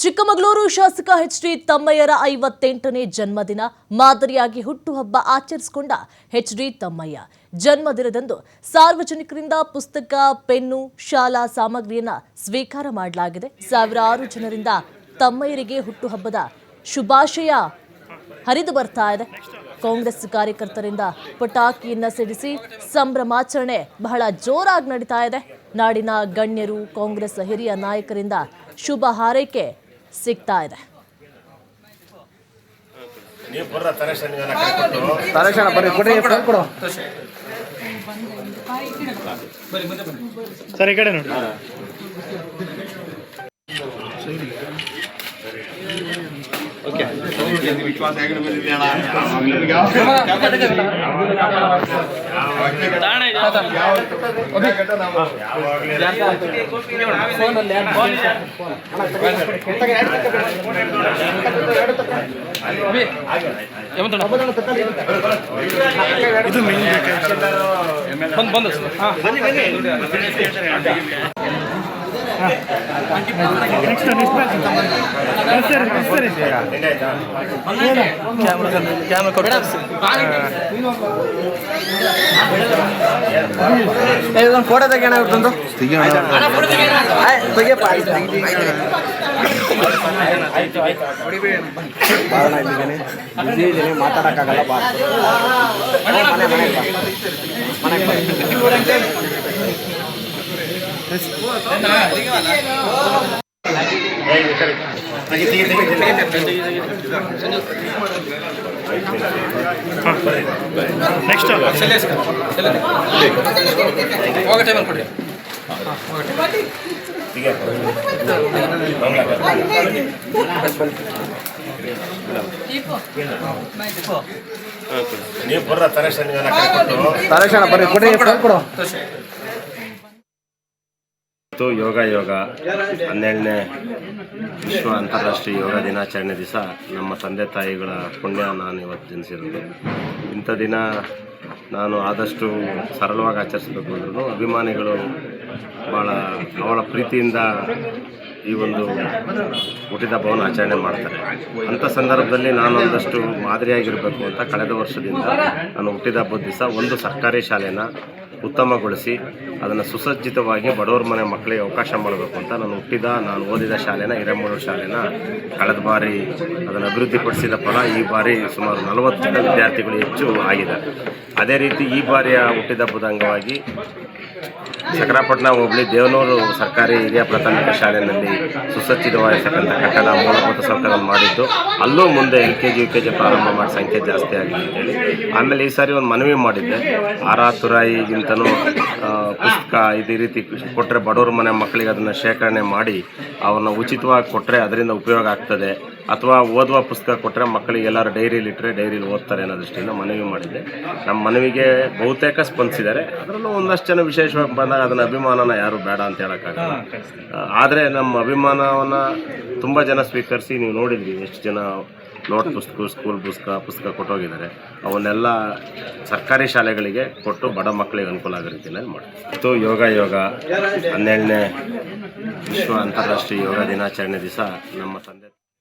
ಚಿಕ್ಕಮಗಳೂರು ಶಾಸಕ ಎಚ್.ಡಿ. ತಮ್ಮಯ್ಯರ 58ನೇ ಜನ್ಮದಿನ ಮಾದರಿಯಾಗಿ ಹುಟ್ಟುಹಬ್ಬ ಆಚರಿಸಿಕೊಂಡ ಎಚ್.ಡಿ. ತಮ್ಮಯ್ಯ ಜನ್ಮದಿನದಂದು ಸಾರ್ವಜನಿಕರಿಂದ ಪುಸ್ತಕ, ಪೆನ್ನು, ಶಾಲಾ ಸಾಮಗ್ರಿಯನ್ನು ಸ್ವೀಕಾರ ಮಾಡಲಾಗಿದೆ. ಸಾವಿರಾರು ಜನರಿಂದ ತಮ್ಮಯ್ಯರಿಗೆ ಹುಟ್ಟುಹಬ್ಬದ ಶುಭಾಶಯ ಹರಿದು ಬರ್ತಾ ಇದೆ. ಕಾಂಗ್ರೆಸ್ ಕಾರ್ಯಕರ್ತರಿಂದ ಪಟಾಕಿಯನ್ನ ಸಿಡಿಸಿ ಸಂಭ್ರಮಾಚರಣೆ ಬಹಳ ಜೋರಾಗಿ ನಡೀತಾ ಇದೆ. ನಾಡಿನ ಗಣ್ಯರು, ಕಾಂಗ್ರೆಸ್ ಹಿರಿಯ ನಾಯಕರಿಂದ ಶುಭ ಹಾರೈಕೆ ಸಿಗ್ತಾ ಇದೆ. ಸರಿ ಕಡೆ ನೋಡಿ. ಓಕೆ ವಿಶ್ವಾಸ ಫೋಟೋ ತೆಗೆಯೋಣ ಮಾತಾಡಕ್ಕಾಗಲ್ಲ. ನೆಕ್ಸ್ಟ್ ನೀವು ಬರ್ರ ತರೇಶನ್ ಬರ್ರಿ ಕೊಡು. ಯೋಗ 12ನೇ ವಿಶ್ವ ಅಂತಾರಾಷ್ಟ್ರೀಯ ಯೋಗ ದಿನಾಚರಣೆ ದಿವಸ ನಮ್ಮ ತಂದೆ ತಾಯಿಗಳ ಪುಣ್ಯ ನಾನು ಇವತ್ತು ಜನಿಸಿರೋದು. ಇಂಥ ದಿನ ನಾನು ಆದಷ್ಟು ಸರಳವಾಗಿ ಆಚರಿಸಬೇಕು ಅಂದ್ರೂ ಅಭಿಮಾನಿಗಳು ಭಾಳ ಅವಳ ಪ್ರೀತಿಯಿಂದ ಈ ಒಂದು ಹುಟ್ಟಿದ ಹಬ್ಬವನ್ನು ಆಚರಣೆ ಮಾಡ್ತಾರೆ. ಅಂಥ ಸಂದರ್ಭದಲ್ಲಿ ನಾನು ಒಂದಷ್ಟು ಮಾದರಿಯಾಗಿರಬೇಕು ಅಂತ ಕಳೆದ ವರ್ಷದಿಂದ ನಾನು ಹುಟ್ಟಿದ ಹಬ್ಬದ ದಿವಸ ಒಂದು ಸರ್ಕಾರಿ ಶಾಲೆನ ಉತ್ತಮಗೊಳಿಸಿ ಅದನ್ನು ಸುಸಜ್ಜಿತವಾಗಿ ಬಡವರ ಮನೆ ಮಕ್ಕಳಿಗೆ ಅವಕಾಶ ಮಾಡಬೇಕು ಅಂತ ನಾನು ಓದಿದ ಶಾಲೆನ ಹಿರೇಮಗಳೂರು ಶಾಲೆನ ಕಳೆದ ಬಾರಿ ಅದನ್ನು ಅಭಿವೃದ್ಧಿಪಡಿಸಿದ ಫಲ ಈ ಬಾರಿ ಸುಮಾರು 40 ವಿದ್ಯಾರ್ಥಿಗಳು ಹೆಚ್ಚು ಆಗಿದ್ದಾರೆ. ಅದೇ ರೀತಿ ಈ ಬಾರಿಯ ಹುಟ್ಟಿದ ಹಬ್ಬದ ಅಂಗವಾಗಿ ಸಕರಾಪಟ್ಟಣ ಹೋಬಳಿ ದೇವನೂರು ಸರ್ಕಾರಿ ಹಿರಿಯ ಪ್ರಾಥಮಿಕ ಶಾಲೆಯಲ್ಲಿ ಸುಸಜ್ಜಿತವಾಗಿರ್ತಕ್ಕಂಥ ಕಟ್ಟಡ ಮೂಲಭೂತ ಸೌಕರ್ಯ ಮಾಡಿದ್ದು, ಅಲ್ಲೂ ಮುಂದೆ LKG UKG ಪ್ರಾರಂಭ ಮಾಡಿ ಸಂಖ್ಯೆ ಜಾಸ್ತಿ ಆಗಿದೆ ಅಂತೇಳಿ. ಆಮೇಲೆ ಈ ಸಾರಿ ಒಂದು ಮನವಿ ಮಾಡಿದ್ದೆ, ತುರಾಯಿಗಿಂತನೂ ಪುಸ್ತಕ ಈ ರೀತಿ ಕೊಟ್ಟರೆ ಬಡವ್ರ ಮನೆ ಮಕ್ಕಳಿಗೆ ಅದನ್ನು ಶೇಖರಣೆ ಮಾಡಿ ಅವ್ರನ್ನ ಉಚಿತವಾಗಿ ಕೊಟ್ಟರೆ ಅದರಿಂದ ಉಪಯೋಗ ಆಗ್ತದೆ, ಅಥವಾ ಓದುವ ಪುಸ್ತಕ ಕೊಟ್ಟರೆ ಮಕ್ಕಳಿಗೆ ಎಲ್ಲರೂ ಡೈರಿಲಿಟ್ಟರೆ ಡೈರಿಲಿ ಓದ್ತಾರೆ ಅನ್ನೋ ದೃಷ್ಟಿಯಿಂದ ಮನವಿ ಮಾಡಿದ್ದೆ. ನಮ್ಮ ಮನವಿಗೆ ಬಹುತೇಕ ಸ್ಪಂದಿಸಿದ್ದಾರೆ. ಅದರಲ್ಲೂ ಒಂದಷ್ಟು ಜನ ವಿಶೇಷವಾಗಿ ಬಂದಾಗ ಅದನ್ನು ಅಭಿಮಾನನ ಯಾರು ಬೇಡ ಅಂತ ಹೇಳೋಕ್ಕಾಗಲ್ಲ. ಆದರೆ ನಮ್ಮ ಅಭಿಮಾನವನ್ನು ತುಂಬ ಜನ ಸ್ವೀಕರಿಸಿ ನೀವು ನೋಡಿದ್ವಿ ಎಷ್ಟು ಜನ ನೋಟ್ ಪುಸ್ತಕ, ಸ್ಕೂಲ್ ಪುಸ್ತಕ ಕೊಟ್ಟೋಗಿದ್ದಾರೆ. ಅವನ್ನೆಲ್ಲ ಸರ್ಕಾರಿ ಶಾಲೆಗಳಿಗೆ ಕೊಟ್ಟು ಬಡ ಮಕ್ಕಳಿಗೆ ಅನುಕೂಲ ಆಗೋ ರೀತಿಯಲ್ಲಿ ಮಾಡ್ತೀವಿ. ಯೋಗ 12ನೇ ವಿಶ್ವ ಅಂತಾರಾಷ್ಟ್ರೀಯ ಯೋಗ ದಿನಾಚರಣೆ ದಿವಸ ನಮ್ಮ ತಂದೆ